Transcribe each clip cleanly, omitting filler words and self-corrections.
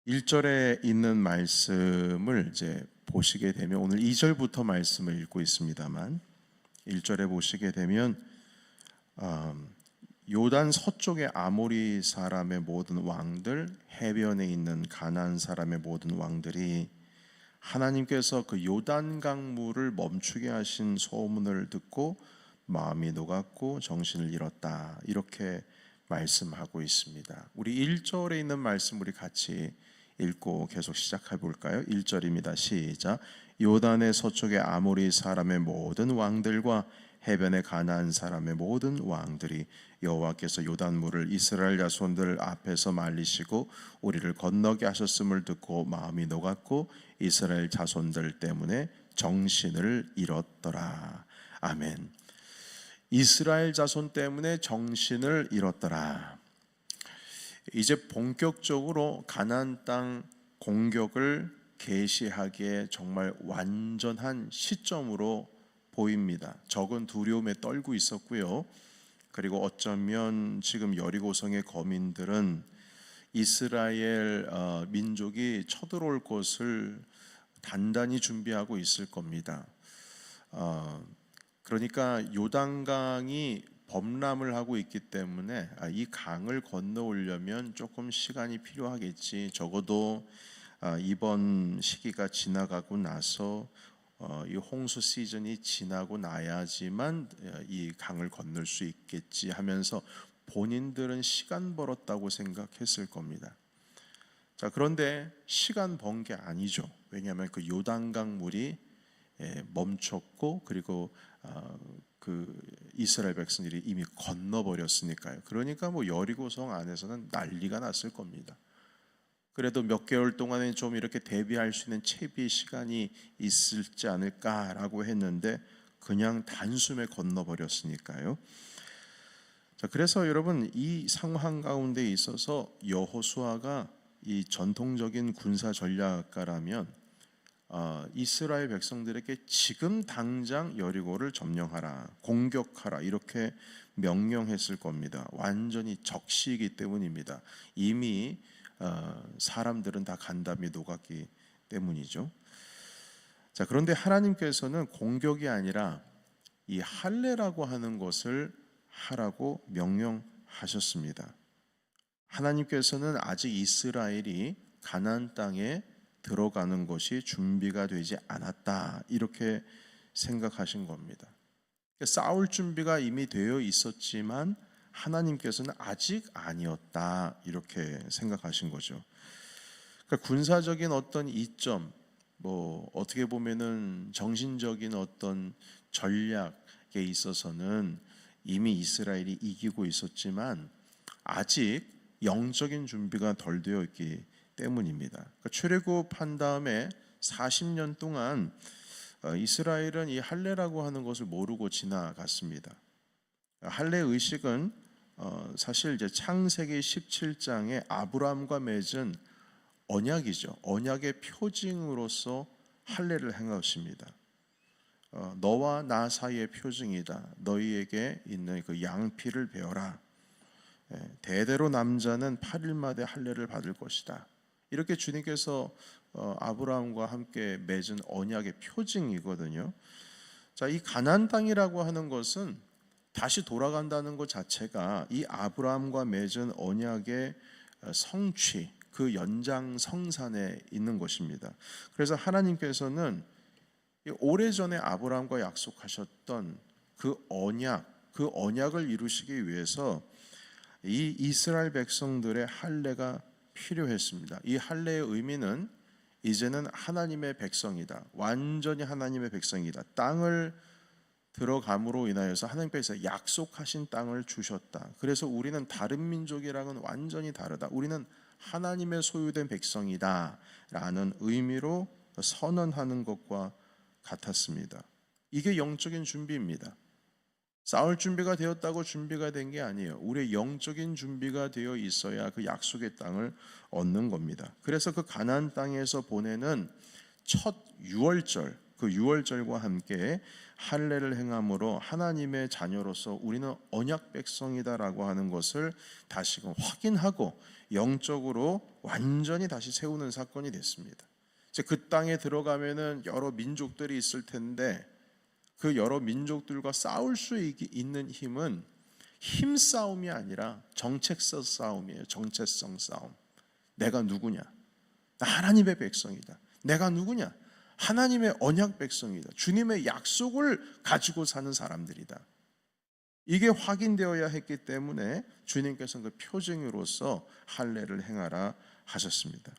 1절에 있는 말씀을 이제 보시게 되면 오늘 2절부터 말씀을 읽고 있습니다만 1절에 보시게 되면 요단 서쪽의 아모리 사람의 모든 왕들, 해변에 있는 가나안 사람의 모든 왕들이 하나님께서 그 요단 강물을 멈추게 하신 소문을 듣고 마음이 녹았고 정신을 잃었다, 이렇게 말씀하고 있습니다. 우리 1절에 있는 말씀 우리 같이 읽고 계속 시작해 볼까요? 1절입니다. 시작. 요단의 서쪽의 아모리 사람의 모든 왕들과 해변의 가나안 사람의 모든 왕들이 여호와께서 요단물을 이스라엘 자손들 앞에서 말리시고 우리를 건너게 하셨음을 듣고 마음이 녹았고 이스라엘 자손들 때문에 정신을 잃었더라. 아멘. 이스라엘 자손 때문에 정신을 잃었더라. 이제 본격적으로 가나안 땅 공격을 개시하기에 정말 완전한 시점으로 보입니다. 적은 두려움에 떨고 있었고요. 그리고 어쩌면 지금 여리고성의 거민들은 이스라엘 민족이 쳐들어올 것을 단단히 준비하고 있을 겁니다. 그러니까 요단강이 범람을 하고 있기 때문에 이 강을 건너오려면 조금 시간이 필요하겠지. 적어도 이번 시기가 지나가고 나서 이 홍수 시즌이 지나고 나야지만 이 강을 건널 수 있겠지 하면서 본인들은 시간 벌었다고 생각했을 겁니다. 자, 그런데 시간 번 게 아니죠. 왜냐하면 그 요단강 물이 멈췄고 그리고 그 이스라엘 백성들이 이미 건너버렸으니까요. 그러니까 뭐 여리고성 안에서는 난리가 났을 겁니다. 그래도 몇 개월 동안에 좀 이렇게 대비할 수 있는 채비 시간이 있을지 않을까라고 했는데 그냥 단숨에 건너버렸으니까요. 자, 그래서 여러분 이 상황 가운데 있어서 여호수아가 이 전통적인 군사 전략가라면 이스라엘 백성들에게 지금 당장 여리고를 점령하라, 공격하라 이렇게 명령했을 겁니다. 완전히 적시이기 때문입니다. 이미 사람들은 다 간담이 녹았기 때문이죠. 자, 그런데 하나님께서는 공격이 아니라 이 할례라고 하는 것을 하라고 명령하셨습니다. 하나님께서는 아직 이스라엘이 가나안 땅에 들어가는 것이 준비가 되지 않았다, 이렇게 생각하신 겁니다. 싸울 준비가 이미 되어 있었지만 하나님께서는 아직 아니었다, 이렇게 생각하신 거죠. 그러니까 군사적인 어떤 이점, 뭐 어떻게 보면은 정신적인 어떤 전략에 있어서는 이미 이스라엘이 이기고 있었지만 아직 영적인 준비가 덜 되어 있기 때문입니다. 그러니까 출애굽한 다음에 40년 동안 이스라엘은 이 할례라고 하는 것을 모르고 지나갔습니다. 할례 의식은 사실 이제 창세기 17장에 아브라함과 맺은 언약이죠. 언약의 표징으로서 할례를 한 것입니다. 너와 나 사이의 표징이다. 너희에게 있는 그 양피를 베어라. 대대로 남자는 8일마다 할례를 받을 것이다. 이렇게 주님께서 아브라함과 함께 맺은 언약의 표징이거든요. 자, 이 가나안 땅이라고 하는 것은 다시 돌아간다는 것 자체가 이 아브라함과 맺은 언약의 성취, 그 연장성산에 있는 것입니다. 그래서 하나님께서는 오래전에 아브라함과 약속하셨던 그 언약을 이루시기 위해서 이 이스라엘 백성들의 할례가 필요했습니다. 이 할례의 의미는 이제는 하나님의 백성이다. 완전히 하나님의 백성이다. 땅을 들어감으로 인하여서 하나님께서 약속하신 땅을 주셨다. 그래서 우리는 다른 민족이랑은 완전히 다르다. 우리는 하나님의 소유된 백성이다 라는 의미로 선언하는 것과 같았습니다. 이게 영적인 준비입니다. 싸울 준비가 되었다고 준비가 된 게 아니에요. 우리의 영적인 준비가 되어 있어야 그 약속의 땅을 얻는 겁니다. 그래서 그 가나안 땅에서 보내는 첫 유월절, 그 유월절과 함께 할례를 행함으로 하나님의 자녀로서 우리는 언약 백성이다라고 하는 것을 다시금 확인하고 영적으로 완전히 다시 세우는 사건이 됐습니다. 이제 그 땅에 들어가면은 여러 민족들이 있을 텐데 그 여러 민족들과 싸울 수 있는 힘은 힘싸움이 아니라 정책성 싸움이에요. 정체성 싸움. 내가 누구냐? 나 하나님의 백성이다. 내가 누구냐? 하나님의 언약 백성이다. 주님의 약속을 가지고 사는 사람들이다. 이게 확인되어야 했기 때문에 주님께서는 그 표징으로서 할례를 행하라 하셨습니다.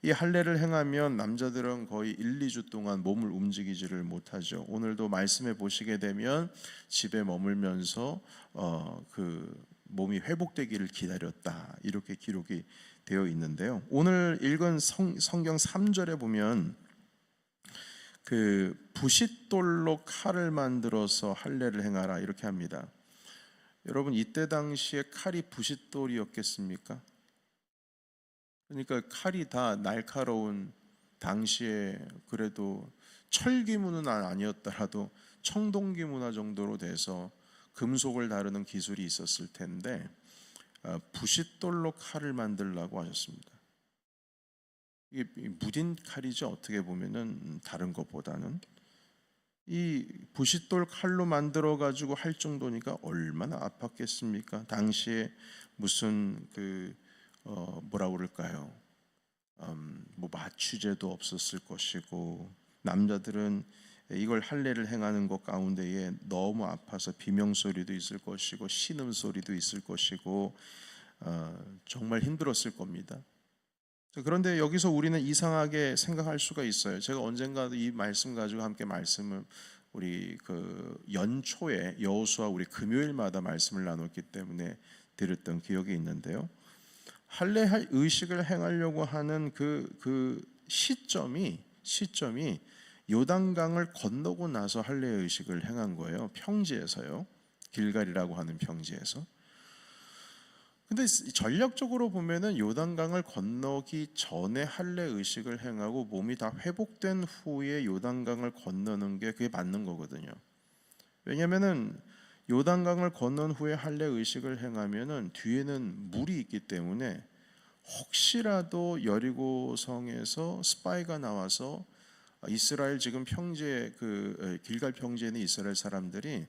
이 할례를 행하면 남자들은 거의 1, 2주 동안 몸을 움직이지를 못하죠. 오늘도 말씀해 보시게 되면 집에 머물면서 그 몸이 회복되기를 기다렸다 이렇게 기록이 되어 있는데요. 오늘 읽은 성경 3절에 보면 그 부싯돌로 칼을 만들어서 할례를 행하라 이렇게 합니다. 여러분 이때 당시에 칼이 부싯돌이었겠습니까? 그러니까 칼이 다 날카로운 당시에 그래도 철기문은 아니었더라도 청동기문화 정도로 돼서 금속을 다루는 기술이 있었을 텐데 부싯돌로 칼을 만들라고 하셨습니다. 이게 무딘 칼이죠. 어떻게 보면은 다른 것보다는 이 부싯돌 칼로 만들어 가지고 할 정도니까 얼마나 아팠겠습니까? 당시에 무슨 뭐라 그럴까요? 뭐 마취제도 없었을 것이고 남자들은 이걸 할례를 행하는 것 가운데에 너무 아파서 비명소리도 있을 것이고 신음소리도 있을 것이고 정말 힘들었을 겁니다. 그런데 여기서 우리는 이상하게 생각할 수가 있어요. 제가 언젠가 이 말씀 가지고 함께 말씀을 우리 그 연초에 여호수아 우리 금요일마다 말씀을 나눴기 때문에 드렸던 기억이 있는데요. 할례 의식을 행하려고 하는 그 시점이 요단강을 건너고 나서 할례 의식을 행한 거예요. 평지에서요. 길갈이라고 하는 평지에서. 근데 전략적으로 보면은 요단강을 건너기 전에 할례 의식을 행하고 몸이 다 회복된 후에 요단강을 건너는 게 그게 맞는 거거든요. 왜냐면은 요단강을 건넌 후에 할례 의식을 행하면은 뒤에는 물이 있기 때문에 혹시라도 여리고 성에서 스파이가 나와서 이스라엘 지금 평지에 길갈 평지에 있는 이스라엘 사람들이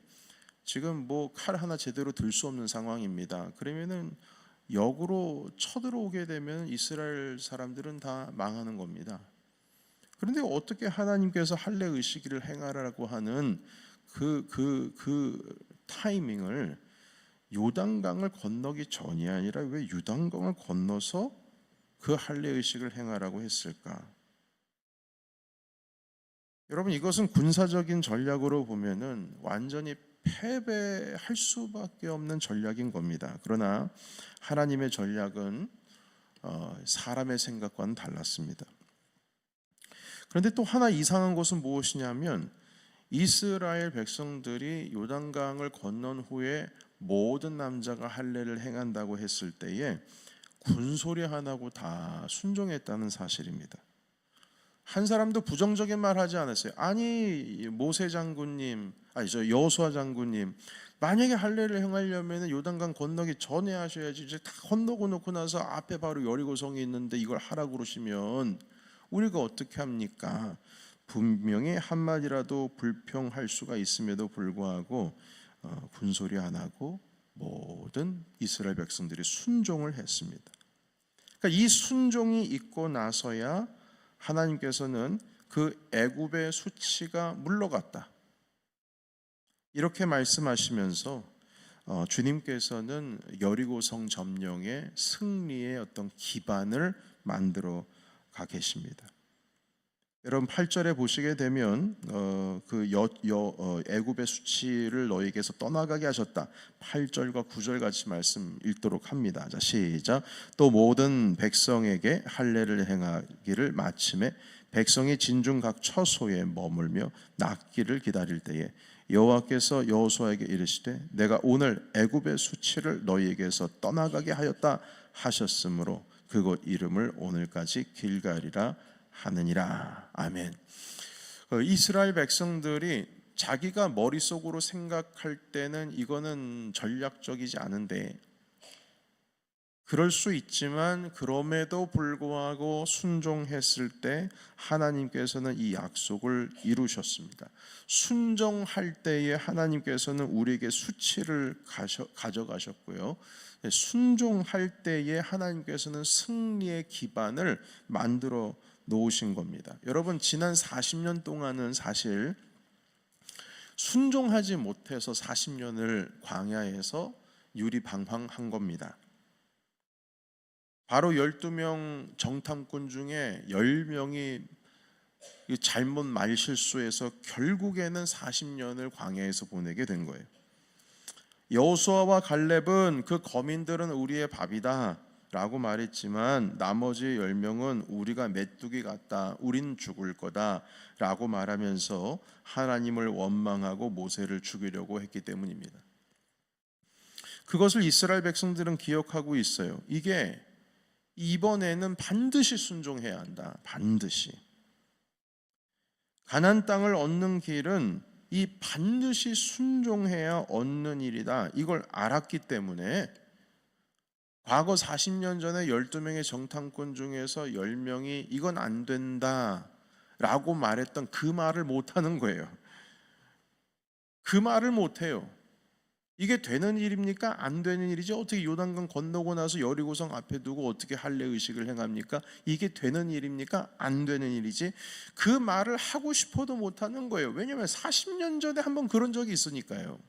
지금 뭐 칼 하나 제대로 들 수 없는 상황입니다. 그러면은 역으로 쳐들어오게 되면 이스라엘 사람들은 다 망하는 겁니다. 그런데 어떻게 하나님께서 할례 의식을 행하라고 하는 그 타이밍을 요단강을 건너기 전이 아니라 왜 요단강을 건너서 그 할례 의식을 행하라고 했을까? 여러분 이것은 군사적인 전략으로 보면은 완전히 패배할 수밖에 없는 전략인 겁니다. 그러나 하나님의 전략은 사람의 생각과는 달랐습니다. 그런데 또 하나 이상한 것은 무엇이냐면 이스라엘 백성들이 요단강을 건넌 후에 모든 남자가 할례를 행한다고 했을 때에 군소리 하나고 다 순종했다는 사실입니다. 한 사람도 부정적인 말 하지 않았어요. 아니 모세 장군님, 여호수아 장군님, 만약에 할례를 행하려면 요단강 건너기 전에 하셔야지. 이제 다 건너고 놓고 나서 앞에 바로 여리고성이 있는데 이걸 하라고 그러시면 우리가 어떻게 합니까? 분명히 한마디라도 불평할 수가 있음에도 불구하고 군소리 안 하고 모든 이스라엘 백성들이 순종을 했습니다. 그러니까 이 순종이 있고 나서야 하나님께서는 그 애굽의 수치가 물러갔다 이렇게 말씀하시면서 주님께서는 여리고성 점령의 승리의 어떤 기반을 만들어 가 계십니다. 여러분 8절에 보시게 되면 애굽의 수치를 너희에게서 떠나가게 하셨다. 8절과 9절 같이 말씀 읽도록 합니다. 자, 시작. 또 모든 백성에게 할례를 행하기를 마침에 백성이 진중 각 처소에 머물며 낫기를 기다릴 때에 여호와께서 여호수아에게 이르시되 내가 오늘 애굽의 수치를 너희에게서 떠나가게 하였다 하셨으므로 그곳 이름을 오늘까지 길갈이라 하느니라. 아멘. 이스라엘 백성들이 자기가 머릿속으로 생각할 때는 이거는 전략적이지 않은데, 그럴 수 있지만 그럼에도 불구하고 순종했을 때 하나님께서는 이 약속을 이루셨습니다. 순종할 때에 하나님께서는 우리에게 수치를 가져가셨고요. 순종할 때에 하나님께서는 승리의 기반을 만들어 놓으신 겁니다. 여러분, 지난 40년 동안은 사실 순종하지 못해서 40년을 광야에서 유리방황한 겁니다. 바로 12명 정탐꾼 중에 10명이 잘못 말실수해서 결국에는 40년을 광야에서 보내게 된 거예요. 여호수아와 갈렙은 그 거민들은 우리의 밥이다 라고 말했지만 나머지 10명은 우리가 메뚜기 같다, 우린 죽을 거다 라고 말하면서 하나님을 원망하고 모세를 죽이려고 했기 때문입니다. 그것을 이스라엘 백성들은 기억하고 있어요. 이게 이번에는 반드시 순종해야 한다. 반드시. 가나안 땅을 얻는 길은 이 반드시 순종해야 얻는 일이다. 이걸 알았기 때문에 과거 40년 전에 12명의 정탐꾼 중에서 10명이 이건 안 된다 라고 말했던 그 말을 못하는 거예요. 그 말을 못해요. 이게 되는 일입니까? 안 되는 일이지. 어떻게 요단강 건너고 나서 여리고성 앞에 두고 어떻게 할례 의식을 행합니까? 이게 되는 일입니까? 안 되는 일이지. 그 말을 하고 싶어도 못하는 거예요. 왜냐하면 40년 전에 한번 그런 적이 있으니까요.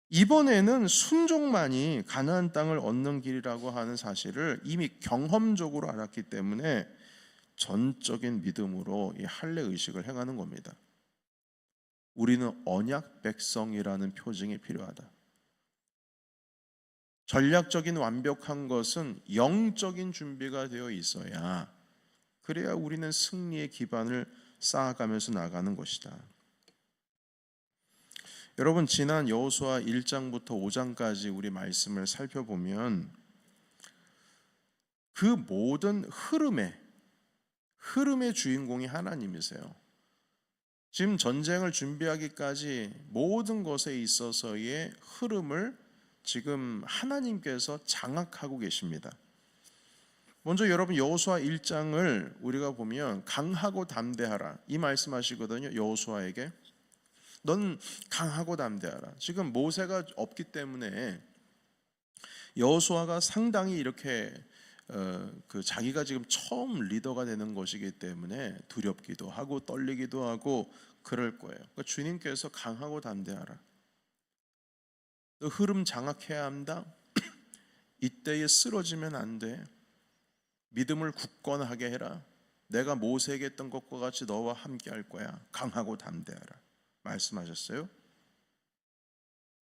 이번에는 순종만이 가나안 땅을 얻는 길이라고 하는 사실을 이미 경험적으로 알았기 때문에 전적인 믿음으로 이 할례 의식을 행하는 겁니다. 우리는 언약 백성이라는 표징이 필요하다. 전략적인 완벽한 것은 영적인 준비가 되어 있어야, 그래야 우리는 승리의 기반을 쌓아가면서 나가는 것이다. 여러분, 지난 여호수아 1장부터 5장까지 우리 말씀을 살펴보면 그 모든 흐름의 주인공이 하나님이세요. 지금 전쟁을 준비하기까지 모든 것에 있어서의 흐름을 지금 하나님께서 장악하고 계십니다. 먼저 여러분, 여호수아 1장을 우리가 보면 강하고 담대하라 이 말씀하시거든요. 여호수아에게 넌 강하고 담대하라. 지금 모세가 없기 때문에 여호수아가 상당히 이렇게 자기가 지금 처음 리더가 되는 것이기 때문에 두렵기도 하고 떨리기도 하고 그럴 거예요. 그러니까 주님께서 강하고 담대하라. 너 흐름 장악해야 한다. 이때에 쓰러지면 안 돼. 믿음을 굳건하게 해라. 내가 모세에게 했던 것과 같이 너와 함께 할 거야. 강하고 담대하라 말씀하셨어요.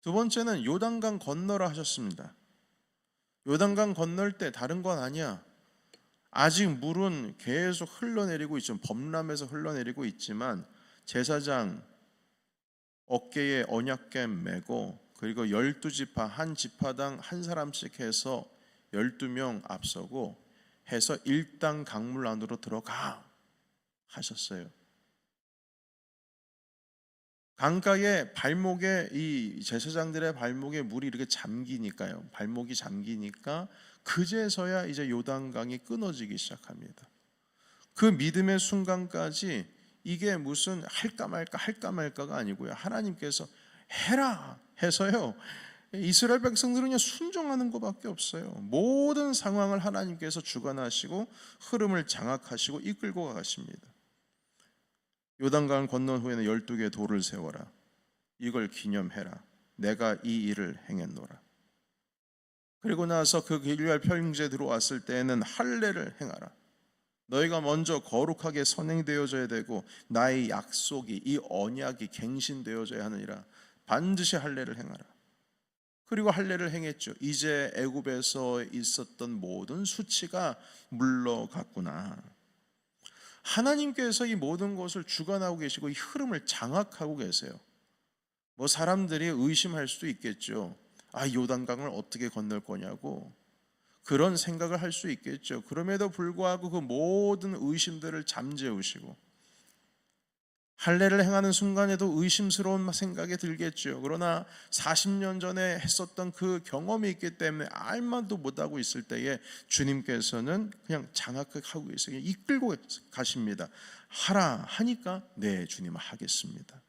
두 번째는 요단강 건너라 하셨습니다. 요단강 건널 때 다른 건 아니야. 아직 물은 계속 흘러내리고 있지만, 범람에서 흘러내리고 있지만 제사장 어깨에 언약궤 메고, 그리고 12지파 한 지파당 한 사람씩 해서 12명 앞서고 해서 일당 강물 안으로 들어가 하셨어요. 강가에 발목에, 이 제사장들의 발목에 물이 이렇게 잠기니까요. 발목이 잠기니까 그제서야 이제 요단강이 끊어지기 시작합니다. 그 믿음의 순간까지 이게 무슨 할까 말까가 아니고요. 하나님께서 해라 해서요. 이스라엘 백성들은 순종하는 것밖에 없어요. 모든 상황을 하나님께서 주관하시고 흐름을 장악하시고 이끌고 가십니다. 요단강을 건넌 후에는 12개의 돌을 세워라. 이걸 기념해라. 내가 이 일을 행했노라. 그리고 나서 그 길갈 평지에 들어왔을 때에는 할례를 행하라. 너희가 먼저 거룩하게 선행되어져야 되고 나의 약속이, 이 언약이 갱신되어져야 하느니라. 반드시 할례를 행하라. 그리고 할례를 행했죠. 이제 애굽에서 있었던 모든 수치가 물러갔구나. 하나님께서 이 모든 것을 주관하고 계시고 이 흐름을 장악하고 계세요. 뭐 사람들이 의심할 수도 있겠죠. 요단강을 어떻게 건널 거냐고. 그런 생각을 할 수 있겠죠. 그럼에도 불구하고 그 모든 의심들을 잠재우시고 할례를 행하는 순간에도 의심스러운 생각이 들겠죠. 그러나 40년 전에 했었던 그 경험이 있기 때문에 알만도 못하고 있을 때에 주님께서는 그냥 장악하고 있어요. 이끌고 가십니다. 하라 하니까 네 주님 하겠습니다.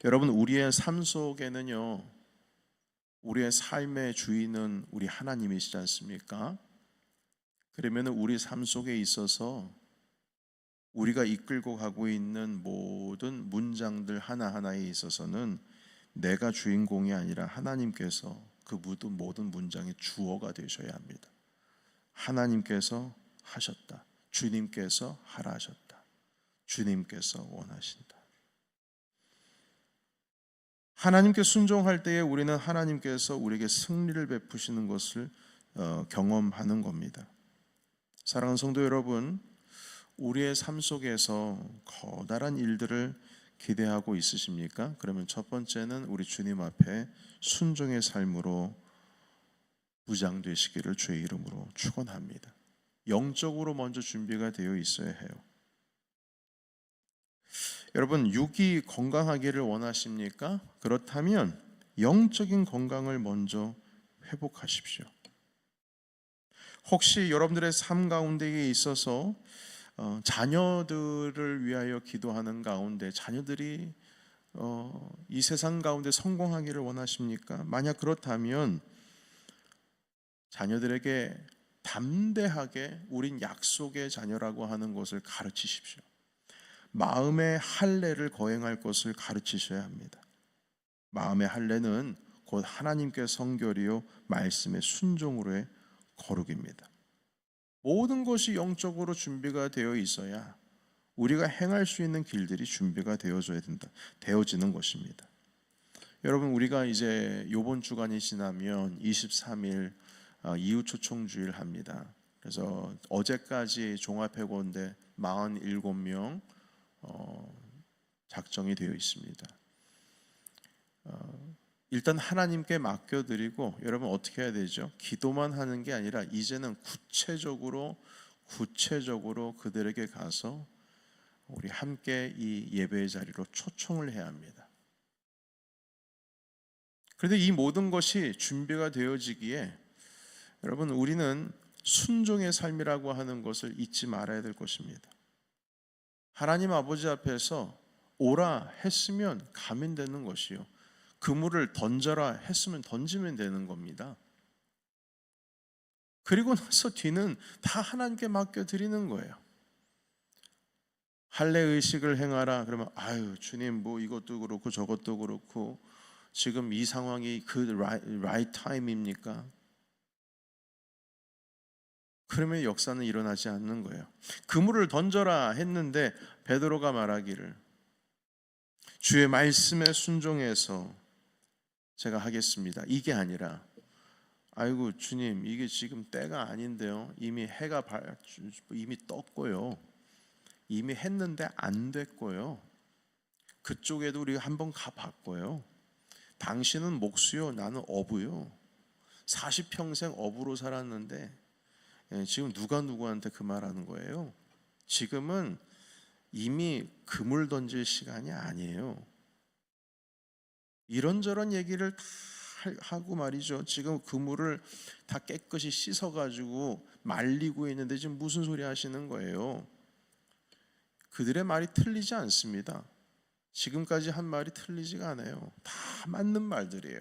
여러분, 우리의 삶 속에는요, 우리의 삶의 주인은 우리 하나님이시지 않습니까? 그러면 우리 삶 속에 있어서 우리가 이끌고 가고 있는 모든 문장들 하나하나에 있어서는 내가 주인공이 아니라 하나님께서 그 모든 문장의 주어가 되셔야 합니다. 하나님께서 하셨다. 주님께서 하라 하셨다. 주님께서 원하신다. 하나님께 순종할 때에 우리는 하나님께서 우리에게 승리를 베푸시는 것을 경험하는 겁니다. 사랑하는 성도 여러분, 우리의 삶 속에서 커다란 일들을 기대하고 있으십니까? 그러면 첫 번째는 우리 주님 앞에 순종의 삶으로 무장되시기를 주의 이름으로 축원합니다. 영적으로 먼저 준비가 되어 있어야 해요. 여러분, 육이 건강하기를 원하십니까? 그렇다면 영적인 건강을 먼저 회복하십시오. 혹시 여러분들의 삶 가운데에 있어서 자녀들을 위하여 기도하는 가운데 자녀들이 이 세상 가운데 성공하기를 원하십니까? 만약 그렇다면 자녀들에게 담대하게 우린 약속의 자녀라고 하는 것을 가르치십시오. 마음의 할례를 거행할 것을 가르치셔야 합니다. 마음의 할례는 곧 하나님께 성결이요 말씀의 순종으로의 거룩입니다. 모든 것이 영적으로 준비가 되어 있어야 우리가 행할 수 있는 길들이 준비가 되어져야 된다. 되어지는 것입니다. 여러분, 우리가 이제 이번 주간이 지나면 23일 이웃 초청주일 합니다. 그래서 어제까지 종합회고인데 47명 작정이 되어 있습니다. 일단 하나님께 맡겨드리고 여러분 어떻게 해야 되죠? 기도만 하는 게 아니라 이제는 구체적으로 그들에게 가서 우리 함께 이 예배의 자리로 초청을 해야 합니다. 그런데 이 모든 것이 준비가 되어지기에 여러분, 우리는 순종의 삶이라고 하는 것을 잊지 말아야 될 것입니다. 하나님 아버지 앞에서 오라 했으면 가면 되는 것이요, 그물을 던져라 했으면 던지면 되는 겁니다. 그리고 나서 뒤는 다 하나님께 맡겨드리는 거예요. 할례 의식을 행하라 그러면 아유 주님 뭐 이것도 그렇고 저것도 그렇고 지금 이 상황이 그 right time입니까? 그러면 역사는 일어나지 않는 거예요. 그물을 던져라 했는데 베드로가 말하기를 주의 말씀에 순종해서 제가 하겠습니다. 이게 아니라 아이고 주님 이게 지금 때가 아닌데요. 이미 해가 이미 떴고요. 이미 했는데 안 됐고요. 그쪽에도 우리가 한번 가봤고요. 당신은 목수요, 나는 어부요. 40평생 어부로 살았는데 지금 누가 누구한테 그 말하는 거예요? 지금은 이미 그물 던질 시간이 아니에요. 이런저런 얘기를 다 하고 말이죠. 지금 그물을 다 깨끗이 씻어가지고 말리고 있는데 지금 무슨 소리 하시는 거예요? 그들의 말이 틀리지 않습니다. 지금까지 한 말이 틀리지가 않아요. 다 맞는 말들이에요.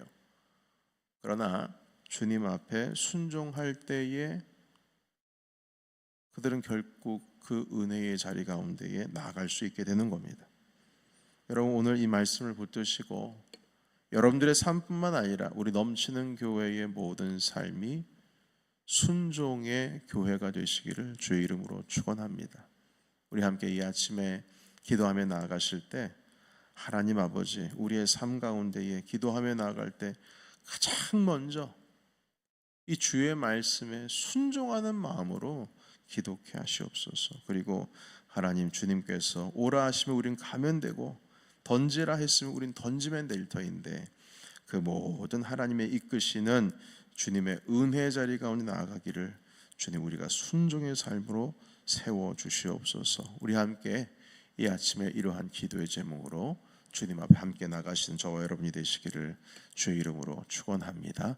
그러나 주님 앞에 순종할 때에 그들은 결국 그 은혜의 자리 가운데에 나아갈 수 있게 되는 겁니다. 여러분 오늘 이 말씀을 붙드시고 여러분들의 삶뿐만 아니라 우리 넘치는 교회의 모든 삶이 순종의 교회가 되시기를 주의 이름으로 축원합니다. 우리 함께 이 아침에 기도하며 나아가실 때 하나님 아버지 우리의 삶 가운데에 기도하며 나아갈 때 가장 먼저 이 주의 말씀에 순종하는 마음으로 기도케 하시옵소서. 그리고 하나님 주님께서 오라 하시면 우린 가면 되고 던지라 했으면 우린 던지면 될 터인데 그 모든 하나님의 이끄시는 주님의 은혜 자리 가운데 나아가기를 주님 우리가 순종의 삶으로 세워 주시옵소서. 우리 함께 이 아침에 이러한 기도의 제목으로 주님 앞에 함께 나가시는 저와 여러분이 되시기를 주의 이름으로 축원합니다.